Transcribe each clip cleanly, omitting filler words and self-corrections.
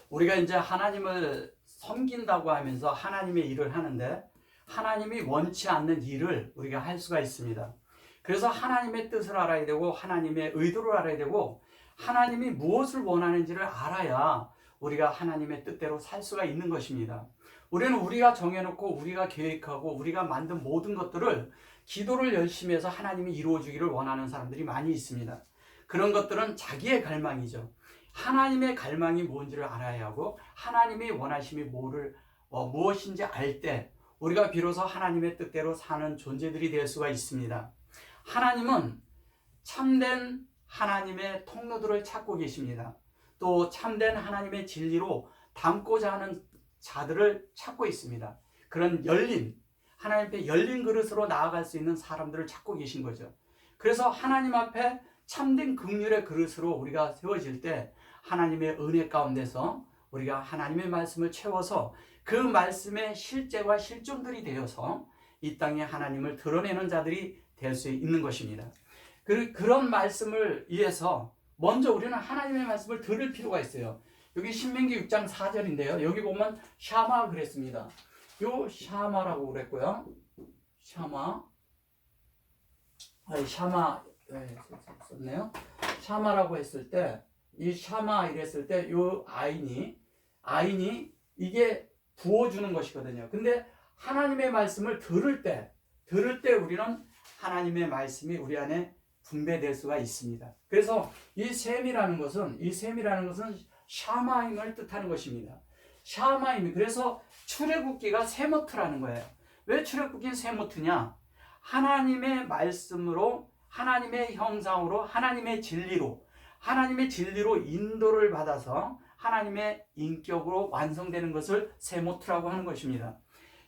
우리가 이제 하나님을 섬긴다고 하면서 하나님의 일을 하는데 하나님이 원치 않는 일을 우리가 할 수가 있습니다. 그래서 하나님의 뜻을 알아야 되고 하나님의 의도를 알아야 되고 하나님이 무엇을 원하는지를 알아야 우리가 하나님의 뜻대로 살 수가 있는 것입니다. 우리는 우리가 정해놓고 우리가 계획하고 우리가 만든 모든 것들을 기도를 열심히 해서 하나님이 이루어주기를 원하는 사람들이 많이 있습니다. 그런 것들은 자기의 갈망이죠. 하나님의 갈망이 뭔지를 알아야 하고 하나님이 원하심이 무엇인지 알 때 우리가 비로소 하나님의 뜻대로 사는 존재들이 될 수가 있습니다. 하나님은 참된 하나님의 통로들을 찾고 계십니다. 또 참된 하나님의 진리로 담고자 하는 자들을 찾고 있습니다. 그런 하나님 앞에 열린 그릇으로 나아갈 수 있는 사람들을 찾고 계신 거죠. 그래서 하나님 앞에 참된 긍휼의 그릇으로 우리가 세워질 때 하나님의 은혜 가운데서 우리가 하나님의 말씀을 채워서 그 말씀의 실제와 실존들이 되어서 이 땅에 하나님을 드러내는 자들이 될 수 있는 것입니다. 그런 말씀을 위해서 먼저 우리는 하나님의 말씀을 들을 필요가 있어요. 여기 신명기 6장 4절인데요. 여기 보면 샤마 그랬습니다. 요 샤마라고 그랬고요. 샤마 썼네요. 샤마라고 했을 때 이 샤마 이랬을 때 요 아인이 이게 부어주는 것이거든요. 근데 하나님의 말씀을 들을 때 우리는 하나님의 말씀이 우리 안에 분배될 수가 있습니다. 그래서 이 셈이라는 것은 샤마임을 뜻하는 것입니다. 샤마임. 그래서 출애굽기가 세모트라는 거예요. 왜 출애굽기는 세모트냐? 하나님의 말씀으로, 하나님의 형상으로, 하나님의 진리로 인도를 받아서 하나님의 인격으로 완성되는 것을 세모트라고 하는 것입니다.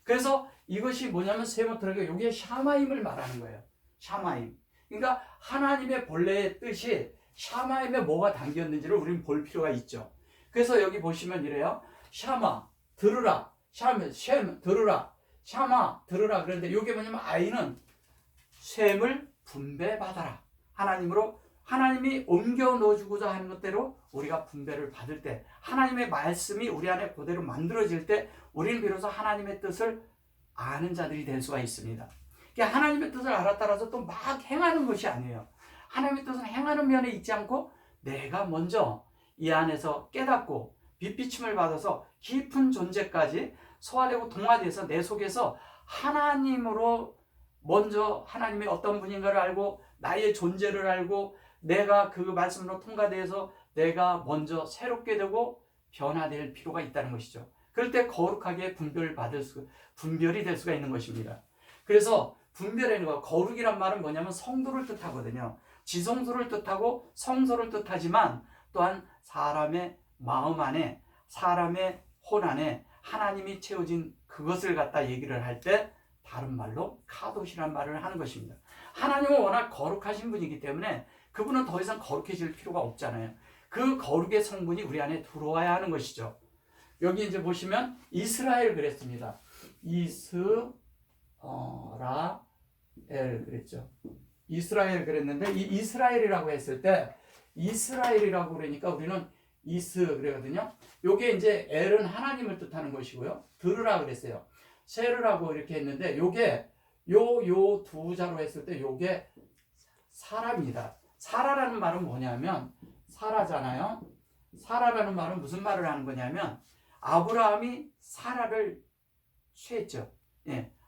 그래서 이것이 뭐냐면 세모트라고 여기에 샤마임을 말하는 거예요. 샤마임. 그러니까 하나님의 본래의 뜻이 샤마임에 뭐가 담겼는지를 우리는 볼 필요가 있죠. 그래서 여기 보시면 이래요. 샤마 들으라. 셈 들으라. 샤마 들으라. 그런데 이게 뭐냐면 아이는 셈을 분배받아라. 하나님이 옮겨 넣어주고자 하는 것대로 우리가 분배를 받을 때 하나님의 말씀이 우리 안에 그대로 만들어질 때 우리는 비로소 하나님의 뜻을 아는 자들이 될 수가 있습니다. 그러니까 하나님의 뜻을 알았다라서 또 막 행하는 것이 아니에요. 하나님의 뜻은 행하는 면에 있지 않고 내가 먼저 이 안에서 깨닫고 빛비침을 받아서 깊은 존재까지 소화되고 동화돼서 내 속에서 하나님으로 먼저 하나님의 어떤 분인가를 알고 나의 존재를 알고 내가 그 말씀으로 통과돼서 내가 먼저 새롭게 되고 변화될 필요가 있다는 것이죠. 그럴 때 거룩하게 분별이 될 수가 있는 것입니다. 그래서 분별하는 거, 거룩이란 말은 뭐냐면 성도를 뜻하거든요. 지성소를 뜻하고 성소를 뜻하지만 또한 사람의 마음 안에, 사람의 혼 안에 하나님이 채워진 그것을 갖다 얘기를 할 때 다른 말로 카도시란 말을 하는 것입니다. 하나님은 워낙 거룩하신 분이기 때문에 그분은 더 이상 거룩해질 필요가 없잖아요. 그 거룩의 성분이 우리 안에 들어와야 하는 것이죠. 여기 이제 보시면 이스라엘 그랬습니다. 이스라엘 그랬죠. 이스라엘 그랬는데 이 이스라엘이라고 했을 때 이스라엘이라고 그러니까 우리는 그러거든요. 요게 이제 엘은 하나님을 뜻하는 것이고요. 들으라 그랬어요. 세르라고 이렇게 했는데 요게 요 두 자로 했을 때 요게 사라입니다. 사라라는 말은 뭐냐면 사라잖아요. 사라라는 말은 무슨 말을 하는 거냐면 아브라함이 사라를 취했죠.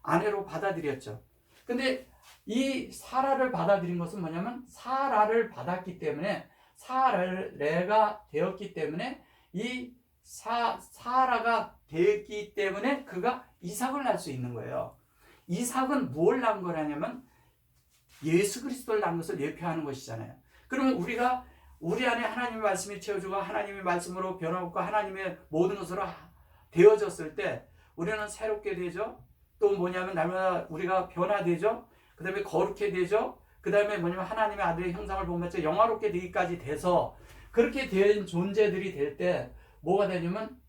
아내로 받아들였죠. 근데 이 사라를 받아들인 것은 뭐냐면 사라를 받았기 때문에 사라가 되었기 때문에 이 사라가 되었기 때문에 그가 이삭을 낳을 수 있는 거예요. 이삭은 뭘 낳은 거냐면 예수 그리스도를 낳은 것을 예표하는 것이잖아요. 그러면 우리가 우리 안에 하나님의 말씀이 채워주고 하나님의 말씀으로 변화받고 하나님의 모든 것으로 되어졌을 때 우리는 새롭게 되죠. 또 뭐냐면 날마다 우리가 변화되죠. 그 다음에 거룩해 되죠. 그 다음에 뭐냐면 하나님의 아들의 형상을 보면서 영화롭게 되기까지 돼서 그렇게 된 존재들이 될 때 뭐가 되냐면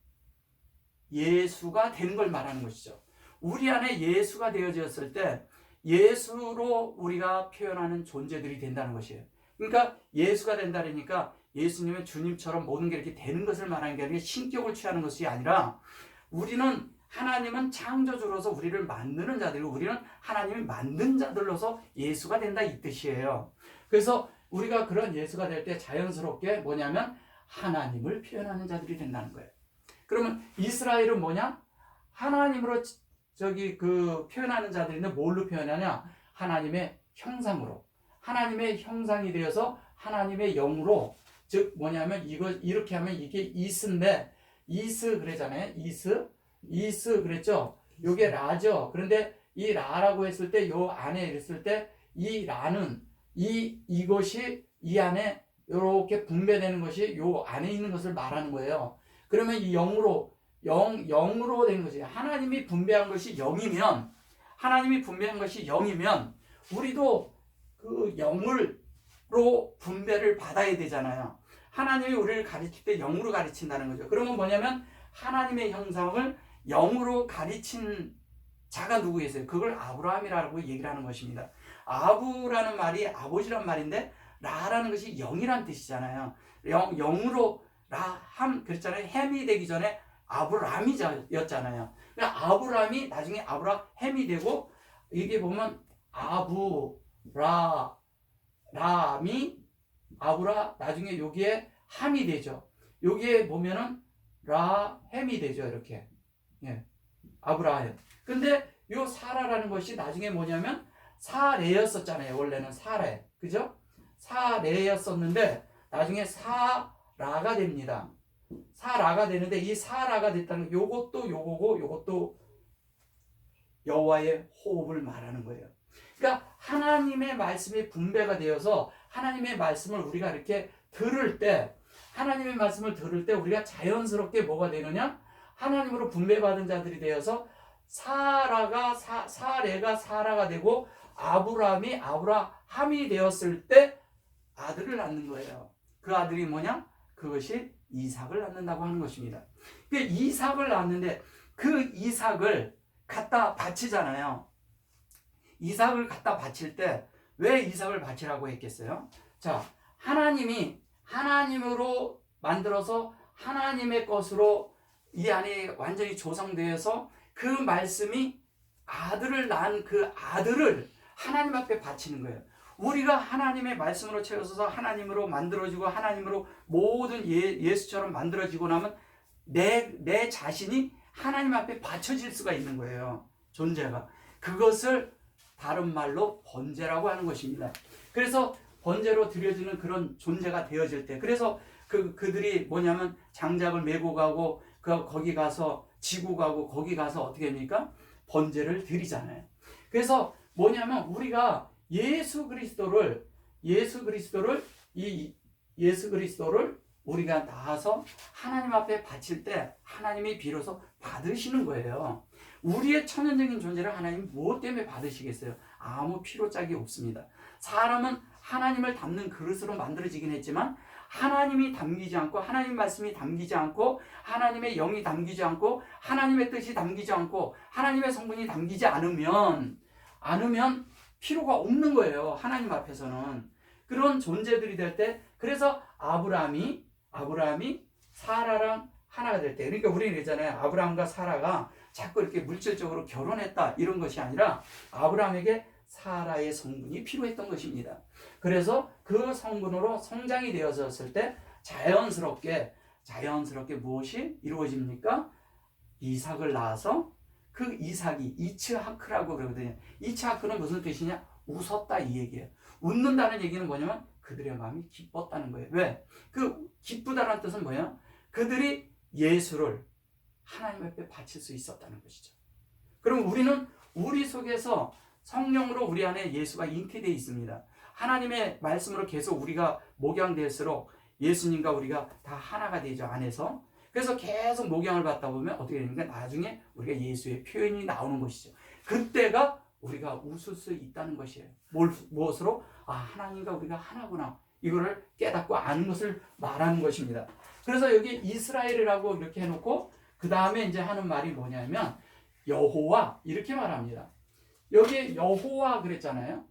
예수가 되는 걸 말하는 것이죠. 우리 안에 예수가 되어졌을 때 예수로 우리가 표현하는 존재들이 된다는 것이에요. 그러니까 예수가 된다니까 예수님은 주님처럼 모든 게 이렇게 되는 것을 말하는 게 아니라 신격을 취하는 것이 아니라 우리는 하나님은 창조주로서 우리를 만드는 자들이고 우리는 하나님이 만든 자들로서 예수가 된다 이 뜻이에요. 그래서 우리가 그런 예수가 될 때 자연스럽게 뭐냐면 하나님을 표현하는 자들이 된다는 거예요. 그러면 이스라엘은 뭐냐? 하나님으로 표현하는 자들인데 뭘로 표현하냐? 하나님의 형상으로. 하나님의 형상이 되어서 하나님의 영으로, 즉 뭐냐면 이거 이렇게 하면 이게 이스인데 이스 그랬잖아요. 이스 그랬죠. 요게 라죠. 그런데 이 라라고 했을 때 요 안에 있을 때 이 라는 이것이 이 안에 이렇게 분배되는 것이 요 안에 있는 것을 말하는 거예요. 그러면 이 영으로 된 것이 하나님이 분배한 것이 영이면 우리도 그 영으로 분배를 받아야 되잖아요. 하나님이 우리를 가르칠 때 영으로 가르친다는 거죠. 그러면 뭐냐면 하나님의 형상을 영으로 가르친 자가 누구겠어요? 그걸 아브라함이라고 얘기를 하는 것입니다. 아부라는 말이 아버지란 말인데 라라는 것이 영이란 뜻이잖아요. 영으로 라함 그랬잖아요. 햄이 되기 전에 아브라함이었잖아요. 그러니까 아브라함이 나중에 아브라햄이 되고 이게 보면 아브라함이 나중에 여기에 함이 되죠. 여기에 보면은 라햄이 되죠. 이렇게. 예. 아브라함. 근데 요 사라라는 것이 나중에 뭐냐면 사레였었잖아요. 원래는 사레. 그죠? 사레였었는데 나중에 사라가 됩니다. 사라가 되는데 이 사라가 됐다는 요것도 요거고 요것도 여호와의 호흡을 말하는 거예요. 그러니까 하나님의 말씀이 분배가 되어서 하나님의 말씀을 우리가 이렇게 들을 때 우리가 자연스럽게 뭐가 되느냐? 하나님으로 분배받은 자들이 되어서 사레가 사라가 되고 아브라함이 아브라함이 되었을 때 아들을 낳는 거예요. 그 아들이 뭐냐? 그것이 이삭을 낳는다고 하는 것입니다. 그 이삭을 낳는데 그 이삭을 갖다 바치잖아요. 이삭을 갖다 바칠 때 왜 이삭을 바치라고 했겠어요? 자, 하나님이 하나님으로 만들어서 하나님의 것으로 이 안에 완전히 조성되어서 그 말씀이 아들을 낳은 그 아들을 하나님 앞에 바치는 거예요. 우리가 하나님의 말씀으로 채워서 하나님으로 만들어지고 하나님으로 모든 예수처럼 만들어지고 나면 내 자신이 하나님 앞에 바쳐질 수가 있는 거예요. 존재가. 그것을 다른 말로 번제라고 하는 것입니다. 그래서 번제로 드려지는 그런 존재가 되어질 때, 그래서 그들이 뭐냐면 장작을 메고 가고 거기 가서 지고 가고 거기 가서 어떻게 합니까? 번제를 드리잖아요. 그래서 뭐냐면 우리가 예수 그리스도를 우리가 나와서 하나님 앞에 바칠 때 하나님이 비로소 받으시는 거예요. 우리의 천연적인 존재를 하나님 무엇 때문에 받으시겠어요? 아무 필요짝이 없습니다. 사람은 하나님을 담는 그릇으로 만들어지긴 했지만 하나님이 담기지 않고 하나님 말씀이 담기지 않고 하나님의 영이 담기지 않고 하나님의 뜻이 담기지 않고 하나님의 성분이 담기지 않으면 필요가 없는 거예요. 하나님 앞에서는. 그런 존재들이 될 때, 그래서 아브라함이 사라랑 하나가 될 때, 그러니까 우리는 그러잖아요. 아브라함과 사라가 자꾸 이렇게 물질적으로 결혼했다 이런 것이 아니라 아브라함에게 사라의 성분이 필요했던 것입니다. 그래서 그 성분으로 성장이 되어졌을 때 자연스럽게 무엇이 이루어집니까? 이삭을 낳아서 그 이삭이 이츠하크라고 그러거든요. 이츠하크는 무슨 뜻이냐? 웃었다 이 얘기예요. 웃는다는 얘기는 뭐냐면 그들의 마음이 기뻤다는 거예요. 왜? 그 기쁘다는 뜻은 뭐야? 그들이 예수를 하나님 앞에 바칠 수 있었다는 것이죠. 그럼 우리는 우리 속에서 성령으로 우리 안에 예수가 잉태되어 있습니다. 하나님의 말씀으로 계속 우리가 목양될수록 예수님과 우리가 다 하나가 되죠, 안에서. 그래서 계속 목양을 받다 보면 어떻게 되니까 나중에 우리가 예수의 표현이 나오는 것이죠. 그때가 우리가 웃을 수 있다는 것이에요. 무엇으로? 하나님과 우리가 하나구나. 이거를 깨닫고 아는 것을 말하는 것입니다. 그래서 여기 이스라엘이라고 이렇게 해놓고 그 다음에 이제 하는 말이 뭐냐면 여호와 이렇게 말합니다. 여기 여호와 그랬잖아요.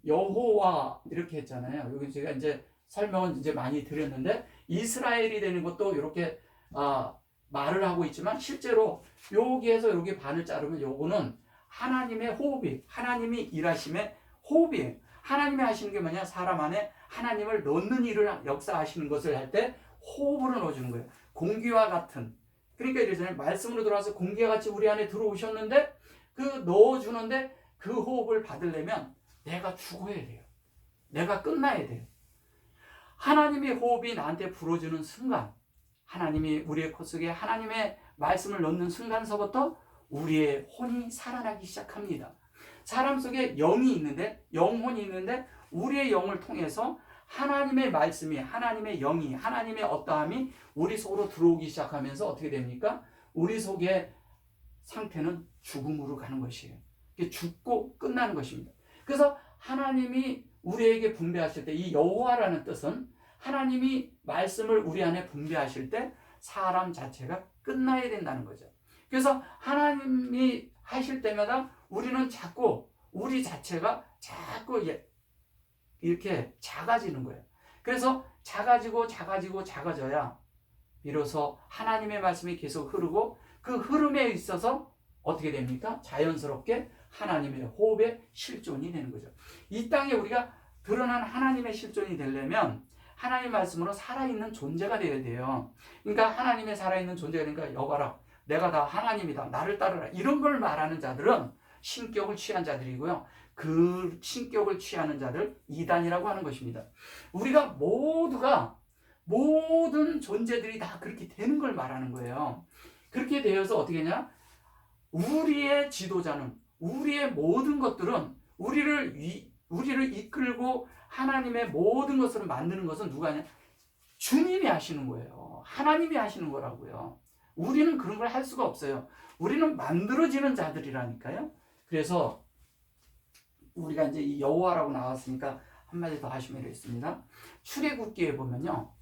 여호와 이렇게 했잖아요. 여기 제가 이제 설명은 이제 많이 드렸는데 이스라엘이 되는 것도 이렇게 말을 하고 있지만 실제로 여기에서 여기 반을 자르면 요거는 하나님의 호흡이 하나님이 일하심의 호흡이에요. 하나님이 하시는 게 뭐냐? 사람 안에 하나님을 넣는 일을 역사하시는 것을 할 때 호흡으로 넣어주는 거예요. 공기와 같은. 그러니까 이러잖아요. 말씀으로 들어와서 공기와 같이 우리 안에 들어오셨는데 그 넣어주는데 그 호흡을 받으려면 내가 죽어야 돼요. 내가 끝나야 돼요. 하나님의 호흡이 나한테 불어주는 순간 하나님이 우리의 코 속에 하나님의 말씀을 넣는 순간서부터 우리의 혼이 살아나기 시작합니다. 사람 속에 영이 있는데 영혼이 있는데 우리의 영을 통해서 하나님의 말씀이 하나님의 영이 하나님의 어떠함이 우리 속으로 들어오기 시작하면서 어떻게 됩니까? 우리 속의 상태는 죽음으로 가는 것이에요. 죽고 끝나는 것입니다. 그래서 하나님이 우리에게 분배하실 때 이 여호와라는 뜻은 하나님이 말씀을 우리 안에 분배하실 때 사람 자체가 끝나야 된다는 거죠. 그래서 하나님이 하실 때마다 우리는 자꾸 우리 자체가 자꾸 이렇게 작아지는 거예요. 그래서 작아져야 비로소 하나님의 말씀이 계속 흐르고 그 흐름에 있어서 어떻게 됩니까? 자연스럽게 하나님의 호흡의 실존이 되는 거죠. 이 땅에 우리가 드러난 하나님의 실존이 되려면 하나님의 말씀으로 살아있는 존재가 되어야 돼요. 그러니까 하나님의 살아있는 존재가 되니까 여봐라 내가 다 하나님이다 나를 따르라 이런 걸 말하는 자들은 신격을 취한 자들이고요. 그 신격을 취하는 자들 이단이라고 하는 것입니다. 우리가 모두가 모든 존재들이 다 그렇게 되는 걸 말하는 거예요. 그렇게 되어서 어떻게 하냐? 우리의 지도자는 우리의 모든 것들은 우리를 이끌고 하나님의 모든 것을 만드는 것은 누가 하냐? 주님이 하시는 거예요. 하나님이 하시는 거라고요. 우리는 그런 걸 할 수가 없어요. 우리는 만들어지는 자들이라니까요. 그래서 우리가 이제 이 여호와라고 나왔으니까 한마디 더 하시면 되겠습니다. 출애굽기에 보면요.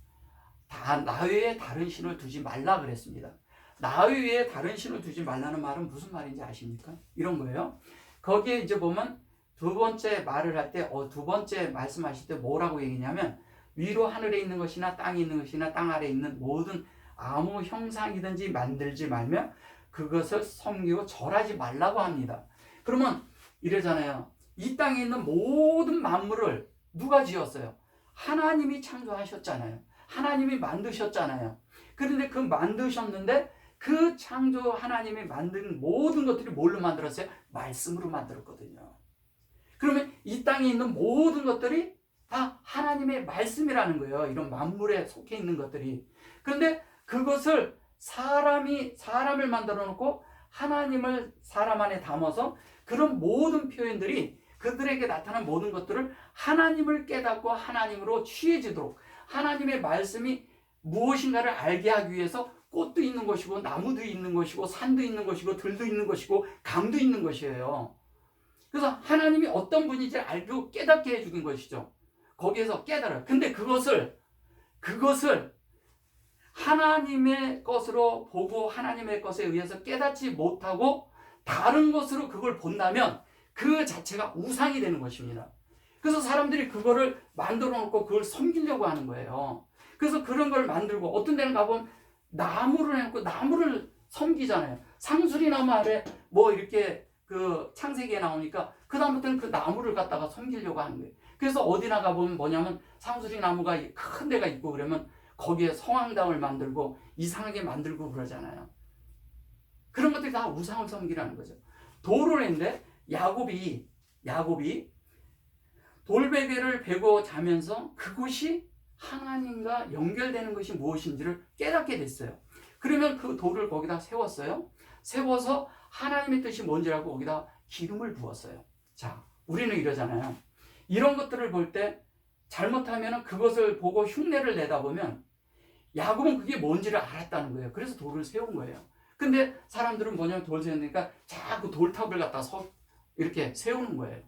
나 외에 다른 신을 두지 말라 그랬습니다. 나 외에 다른 신을 두지 말라는 말은 무슨 말인지 아십니까? 이런 거예요. 거기에 이제 보면 두 번째 말을 할 때, 두 번째 말씀하실 때 뭐라고 얘기냐면 위로 하늘에 있는 것이나 땅에 있는 것이나 땅 아래에 있는 모든 아무 형상이든지 만들지 말며 그것을 섬기고 절하지 말라고 합니다. 그러면 이러잖아요. 이 땅에 있는 모든 만물을 누가 지었어요? 하나님이 창조하셨잖아요. 하나님이 만드셨잖아요. 그런데 그 만드셨는데 그 창조 하나님이 만든 모든 것들이 뭘로 만들었어요? 말씀으로 만들었거든요. 그러면 이 땅에 있는 모든 것들이 다 하나님의 말씀이라는 거예요. 이런 만물에 속해 있는 것들이. 그런데 그것을 사람을 만들어 놓고 하나님을 사람 안에 담아서 그런 모든 표현들이 그들에게 나타난 모든 것들을 하나님을 깨닫고 하나님으로 취해지도록 하나님의 말씀이 무엇인가를 알게 하기 위해서 꽃도 있는 것이고 나무도 있는 것이고 산도 있는 것이고 들도 있는 것이고 강도 있는 것이에요. 그래서 하나님이 어떤 분인지 알고 깨닫게 해주는 것이죠. 거기에서 깨달아요. 근데 그것을 하나님의 것으로 보고 하나님의 것에 의해서 깨닫지 못하고 다른 것으로 그걸 본다면 그 자체가 우상이 되는 것입니다. 그래서 사람들이 그거를 만들어 놓고 그걸 섬기려고 하는 거예요. 그래서 그런 걸 만들고 어떤 데는 가보면 나무를 해놓고 나무를 섬기잖아요. 상수리 나무 아래 뭐 이렇게 그 창세기에 나오니까 그 다음부터는 그 나무를 갖다가 섬기려고 하는 거예요. 그래서 어디 나가보면 뭐냐면 상수리 나무가 큰 데가 있고 그러면 거기에 성황당을 만들고 이상하게 만들고 그러잖아요. 그런 것들이 다 우상을 섬기라는 거죠. 돌을 했는데 야곱이 돌베개를 베고 자면서 그곳이 하나님과 연결되는 것이 무엇인지를 깨닫게 됐어요. 그러면 그 돌을 거기다 세웠어요. 세워서 하나님의 뜻이 뭔지 알고 거기다 기름을 부었어요. 자, 우리는 이러잖아요. 이런 것들을 볼 때 잘못하면 그것을 보고 흉내를 내다 보면 야곱은 그게 뭔지를 알았다는 거예요. 그래서 돌을 세운 거예요. 근데 사람들은 뭐냐면 돌 세우니까 자꾸 돌탑을 갖다 이렇게 세우는 거예요.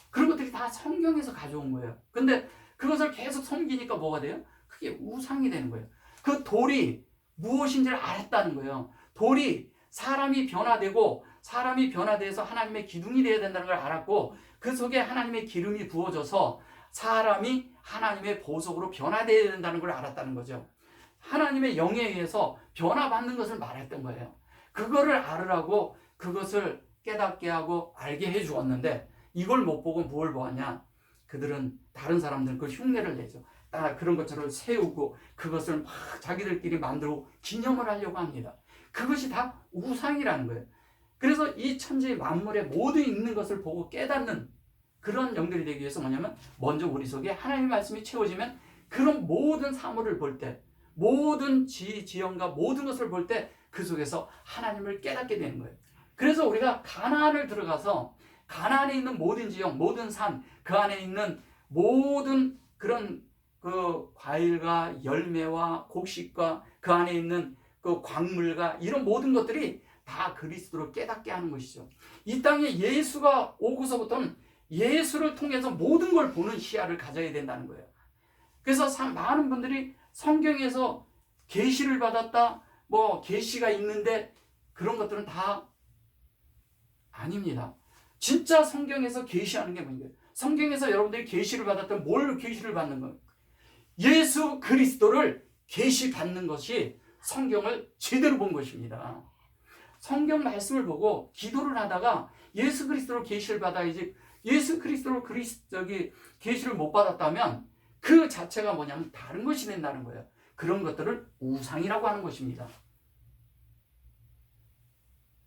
그런 것들이 다 성경에서 가져온 거예요. 근데 그것을 계속 섬기니까 뭐가 돼요? 그게 우상이 되는 거예요. 그 돌이 무엇인지를 알았다는 거예요. 돌이 사람이 변화돼서 하나님의 기둥이 되어야 된다는 걸 알았고 그 속에 하나님의 기름이 부어져서 사람이 하나님의 보석으로 변화되어야 된다는 걸 알았다는 거죠. 하나님의 영에 의해서 변화받는 것을 말했던 거예요. 그거를 알으라고 그것을 깨닫게 하고 알게 해 주었는데 이걸 못 보고 뭘 보았냐? 그들은 다른 사람들 그 흉내를 내죠. 그런 것처럼 세우고 그것을 막 자기들끼리 만들고 기념을 하려고 합니다. 그것이 다 우상이라는 거예요. 그래서 이 천지 만물에 모두 있는 것을 보고 깨닫는 그런 영들이 되기 위해서 뭐냐면 먼저 우리 속에 하나님의 말씀이 채워지면 그런 모든 사물을 볼 때, 모든 지형과 모든 것을 볼 때 그 속에서 하나님을 깨닫게 되는 거예요. 그래서 우리가 가나안을 들어가서 가나안에 있는 모든 지형, 모든 산, 그 안에 있는 모든 그런 그 과일과 열매와 곡식과 그 안에 있는 그 광물과 이런 모든 것들이 다 그리스도를 깨닫게 하는 것이죠. 이 땅에 예수가 오고서부터는 예수를 통해서 모든 걸 보는 시야를 가져야 된다는 거예요. 그래서 많은 분들이 성경에서 계시를 받았다, 뭐 계시가 있는데 그런 것들은 다 아닙니다. 진짜 성경에서 계시하는 게 뭐예요? 성경에서 여러분들이 계시를 받았다면 뭘 계시를 받는 거예요? 예수 그리스도를 계시받는 것이 성경을 제대로 본 것입니다. 성경 말씀을 보고 기도를 하다가 예수 그리스도로 계시를 받아야지, 예수 그리스도로 계시를 못 받았다면 그 자체가 뭐냐면 다른 것이 된다는 거예요. 그런 것들을 우상이라고 하는 것입니다.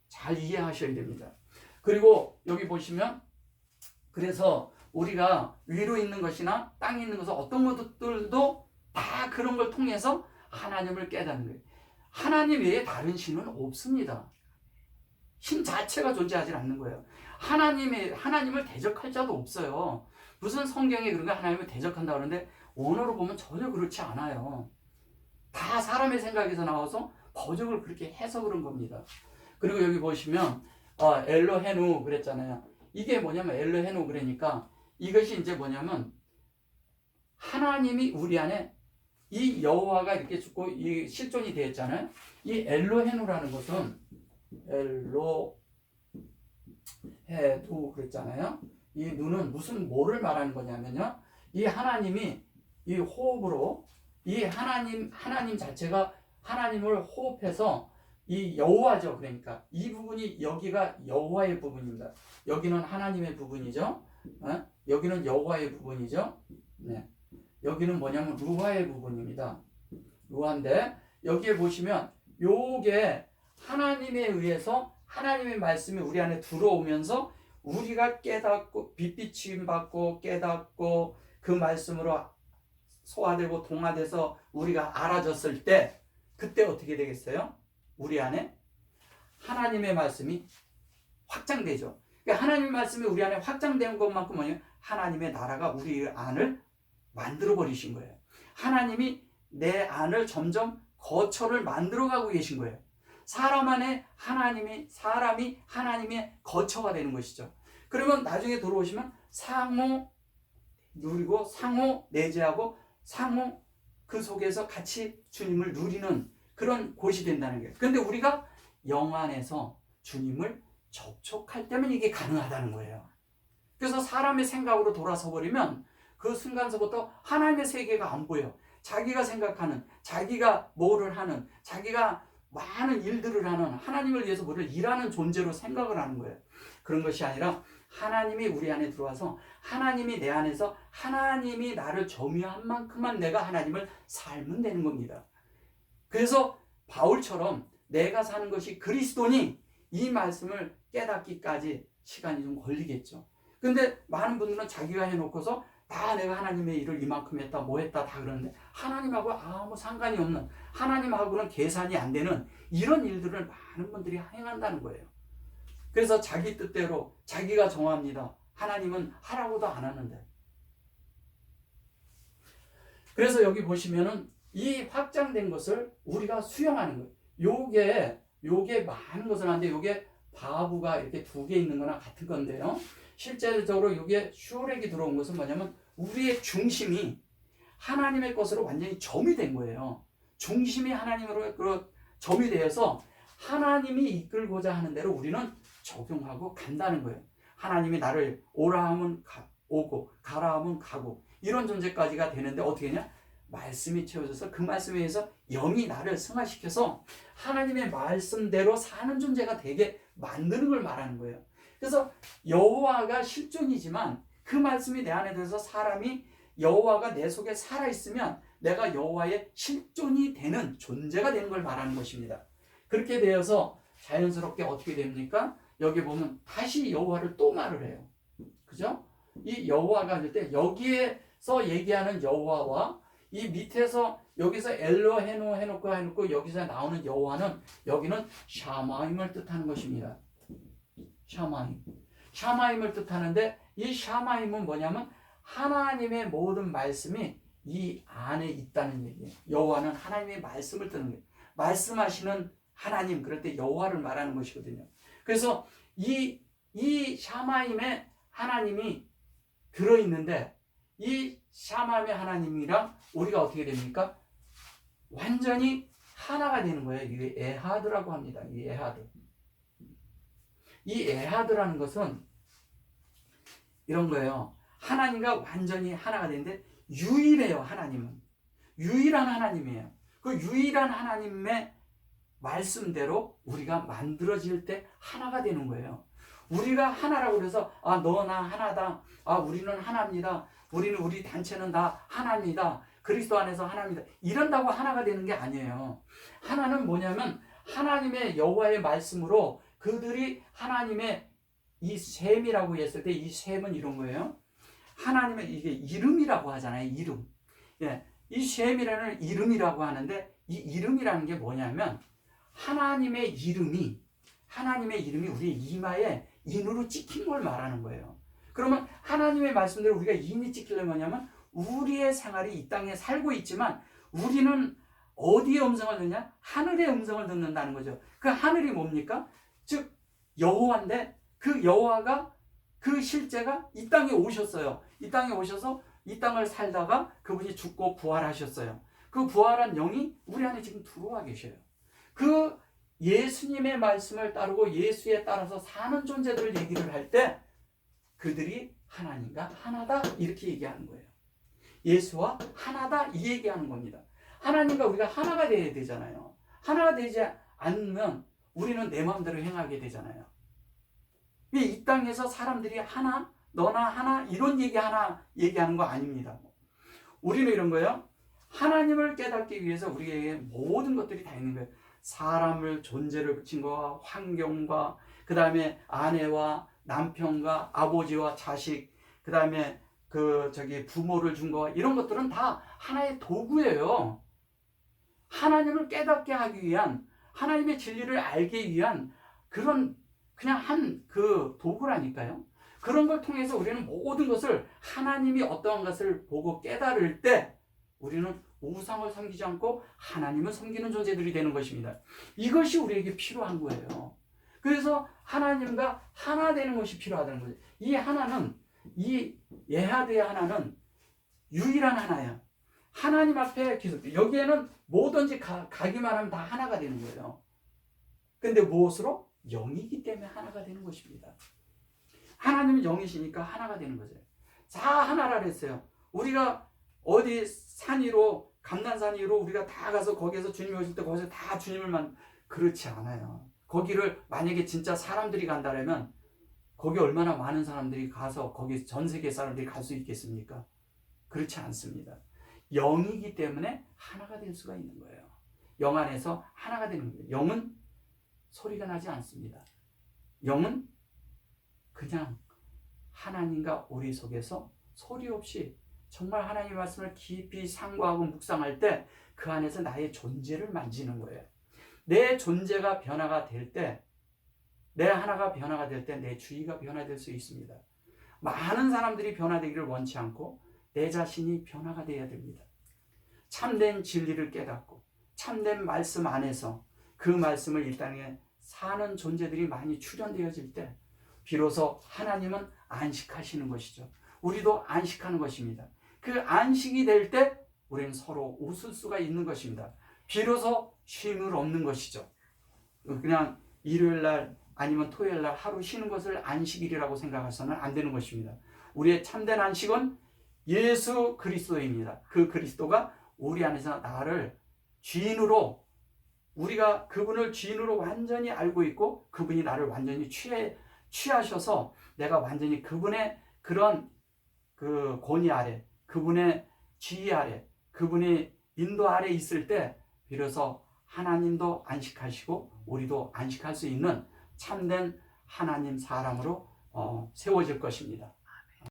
잘 이해하셔야 됩니다. 그리고 여기 보시면 그래서 우리가 위로 있는 것이나 땅에 있는 것은 어떤 것들도 다 그런 걸 통해서 하나님을 깨닫는 거예요. 하나님 외에 다른 신은 없습니다. 신 자체가 존재하지 않는 거예요. 하나님을 대적할 자도 없어요. 무슨 성경에 그런 거 하나님을 대적한다 그러는데 원어로 보면 전혀 그렇지 않아요. 다 사람의 생각에서 나와서 버적을 그렇게 해서 그런 겁니다. 그리고 여기 보시면 엘로헤누 그랬잖아요. 이게 뭐냐면 엘로헤누 그러니까 이것이 이제 뭐냐면 하나님이 우리 안에 이 여호와가 이렇게 죽고 이 실존이 되었잖아요. 이 엘로헤누라는 것은 엘로헤누 그랬잖아요. 이 누는 뭐를 말하는 거냐면요. 이 하나님이 이 호흡으로 이 하나님 자체가 하나님을 호흡해서 이 여호와죠. 그러니까 이 부분이 여기가 여호와의 부분입니다. 여기는 하나님의 부분이죠. 여기는 여호와의 부분이죠. 네. 여기는 뭐냐면 루하의 부분입니다. 루하인데 여기에 보시면 요게 하나님에 의해서 하나님의 말씀이 우리 안에 들어오면서 우리가 깨닫고 빛비침 받고 깨닫고 그 말씀으로 소화되고 동화돼서 우리가 알아졌을 때 그때 어떻게 되겠어요? 우리 안에 하나님의 말씀이 확장되죠. 그러니까 하나님의 말씀이 우리 안에 확장된 것만큼 뭐냐? 하나님의 나라가 우리 안을 만들어 버리신 거예요. 하나님이 내 안을 점점 거처를 만들어가고 계신 거예요. 사람 안에 사람이 하나님의 거처가 되는 것이죠. 그러면 나중에 들어오시면 상호 누리고 상호 내재하고 상호 그 속에서 같이 주님을 누리는 그런 곳이 된다는 거예요. 그런데 우리가 영 안에서 주님을 접촉할 때면 이게 가능하다는 거예요. 그래서 사람의 생각으로 돌아서 버리면 그 순간서부터 하나님의 세계가 안 보여. 자기가 생각하는, 자기가 뭐를 하는, 자기가 많은 일들을 하는, 하나님을 위해서 뭐를 일하는 존재로 생각을 하는 거예요. 그런 것이 아니라 하나님이 우리 안에 들어와서 하나님이 내 안에서 하나님이 나를 점유한 만큼만 내가 하나님을 살면 되는 겁니다. 그래서 바울처럼 내가 사는 것이 그리스도니 이 말씀을 깨닫기까지 시간이 좀 걸리겠죠. 근데 많은 분들은 자기가 해놓고서 다 내가 하나님의 일을 이만큼 했다 뭐 했다 다 그러는데 하나님하고 아무 상관이 없는, 하나님하고는 계산이 안 되는 이런 일들을 많은 분들이 행한다는 거예요. 그래서 자기 뜻대로 자기가 정합니다. 하나님은 하라고도 안 하는데. 그래서 여기 보시면은 이 확장된 것을 우리가 수용하는 거예요. 요게 많은 것을 하는데 요게 바브가 이렇게 두 개 있는 거나 같은 건데요. 실제적으로 요게 슈렉이 들어온 것은 뭐냐면 우리의 중심이 하나님의 것으로 완전히 점이 된 거예요. 중심이 하나님으로 점이 되어서 하나님이 이끌고자 하는 대로 우리는 적용하고 간다는 거예요. 하나님이 나를 오라 하면 오고 가라 하면 가고 이런 존재까지가 되는데 어떻게 되냐? 말씀이 채워져서 그 말씀에 의해서 영이 나를 승화시켜서 하나님의 말씀대로 사는 존재가 되게 만드는 걸 말하는 거예요. 그래서 여호와가 실존이지만 그 말씀이 내 안에 들어서 사람이 여호와가 내 속에 살아있으면 내가 여호와의 실존이 되는 존재가 되는 걸 말하는 것입니다. 그렇게 되어서 자연스럽게 어떻게 됩니까? 여기 보면 다시 여호와를 또 말을 해요. 그죠? 이 여호와가 할 때 여기에서 얘기하는 여호와와 이 밑에서 여기서 엘로 해놓고 여기서 나오는 여호와는 여기는 샤마임을 뜻하는 것입니다. 샤마임을 뜻하는데 이 샤마임은 뭐냐면 하나님의 모든 말씀이 이 안에 있다는 얘기예요. 여호와는 하나님의 말씀을 뜻하는 거예요. 말씀하시는 하나님, 그럴 때 여호와를 말하는 것이거든요. 그래서 이 샤마임에 하나님이 들어있는데 이 샤마임의 하나님이랑 우리가 어떻게 됩니까? 완전히 하나가 되는 거예요. 이게 에하드라고 합니다. 이 에하드. 이 에하드라는 것은 이런 거예요. 하나님과 완전히 하나가 되는데 유일해요. 하나님은 유일한 하나님이에요. 그 유일한 하나님의 말씀대로 우리가 만들어질 때 하나가 되는 거예요. 우리가 하나라고 그래서 너 나 하나다. 우리는 하나입니다. 우리 단체는 다 하나입니다. 그리스도 안에서 하나입니다. 이런다고 하나가 되는 게 아니에요. 하나는 뭐냐면 하나님의 여호와의 말씀으로 그들이 하나님의 이 셈이라고 했을 때 이 셈은 이런 거예요. 하나님의 이게 이름이라고 하잖아요. 이름. 예, 이 셈이라는 이름이라고 하는데 이 이름이라는 게 뭐냐면 하나님의 이름이 우리의 이마에 인으로 찍힌 걸 말하는 거예요. 그러면 하나님의 말씀대로 우리가 인이 찍히려면 뭐냐면 우리의 생활이 이 땅에 살고 있지만 우리는 어디에 음성을 듣냐? 하늘의 음성을 듣는다는 거죠. 그 하늘이 뭡니까? 즉 여호와인데 그 여호와가 그 실제가 이 땅에 오셨어요. 이 땅에 오셔서 이 땅을 살다가 그분이 죽고 부활하셨어요. 그 부활한 영이 우리 안에 지금 들어와 계셔요. 그 예수님의 말씀을 따르고 예수에 따라서 사는 존재들을 얘기를 할 때 그들이 하나님과 하나다 이렇게 얘기하는 거예요. 예수와 하나다 이 얘기하는 겁니다. 하나님과 우리가 하나가 되어야 되잖아요. 하나가 되지 않으면 우리는 내 마음대로 행하게 되잖아요. 이 땅에서 사람들이 하나, 너나 하나 이런 얘기하는 거 아닙니다. 우리는 이런 거예요. 하나님을 깨닫기 위해서 우리에게 모든 것들이 다 있는 거예요. 사람을 존재를 붙인 거와 환경과 그 다음에 아내와 남편과 아버지와 자식 그 다음에 부모를 준 거와 이런 것들은 다 하나의 도구예요. 하나님을 깨닫게 하기 위한 하나님의 진리를 알기 위한 그런 그냥 그 도구라니까요. 그런 걸 통해서 우리는 모든 것을 하나님이 어떠한 것을 보고 깨달을 때 우리는 우상을 섬기지 않고 하나님을 섬기는 존재들이 되는 것입니다. 이것이 우리에게 필요한 거예요. 그래서 하나님과 하나 되는 것이 필요하다는 거죠. 이 하나는 이 예하드의 하나는 유일한 하나야. 하나님 앞에 계속 여기에는 뭐든지 가기만 하면 다 하나가 되는 거예요. 근데 무엇으로? 영이기 때문에 하나가 되는 것입니다. 하나님은 영이시니까 하나가 되는 거죠. 다 하나라 그랬어요. 우리가 어디 산 위로 감난산 위로 우리가 다 가서 거기에서 주님이 오실 때 거기서 다 주님을 그렇지 않아요. 거기를 만약에 진짜 사람들이 간다면 거기 얼마나 많은 사람들이 가서 거기 전 세계 사람들이 갈 수 있겠습니까? 그렇지 않습니다. 영이기 때문에 하나가 될 수가 있는 거예요. 영 안에서 하나가 되는 거예요. 영은 소리가 나지 않습니다. 영은 그냥 하나님과 우리 속에서 소리 없이 정말 하나님의 말씀을 깊이 상고하고 묵상할 때 그 안에서 나의 존재를 만지는 거예요. 내 존재가 변화가 될 때, 내 하나가 변화가 될 때 내 주의가 변화될 수 있습니다. 많은 사람들이 변화되기를 원치 않고 내 자신이 변화가 되어야 됩니다. 참된 진리를 깨닫고 참된 말씀 안에서 그 말씀을 이 땅에 사는 존재들이 많이 출현되어질 때 비로소 하나님은 안식하시는 것이죠. 우리도 안식하는 것입니다. 그 안식이 될 때 우리는 서로 웃을 수가 있는 것입니다. 비로소 쉼을 얻는 것이죠. 그냥 일요일날 아니면 토요일날 하루 쉬는 것을 안식일이라고 생각해서는 안 되는 것입니다. 우리의 참된 안식은 예수 그리스도입니다. 그 그리스도가 우리 안에서 나를 주인으로, 우리가 그분을 주인으로 완전히 알고 있고 그분이 나를 완전히 취하셔서 내가 완전히 그분의 그런 그 권위 아래, 그분의 지휘 아래, 그분의 인도 아래 있을 때 비로소 하나님도 안식하시고 우리도 안식할 수 있는 참된 하나님 사람으로 세워질 것입니다.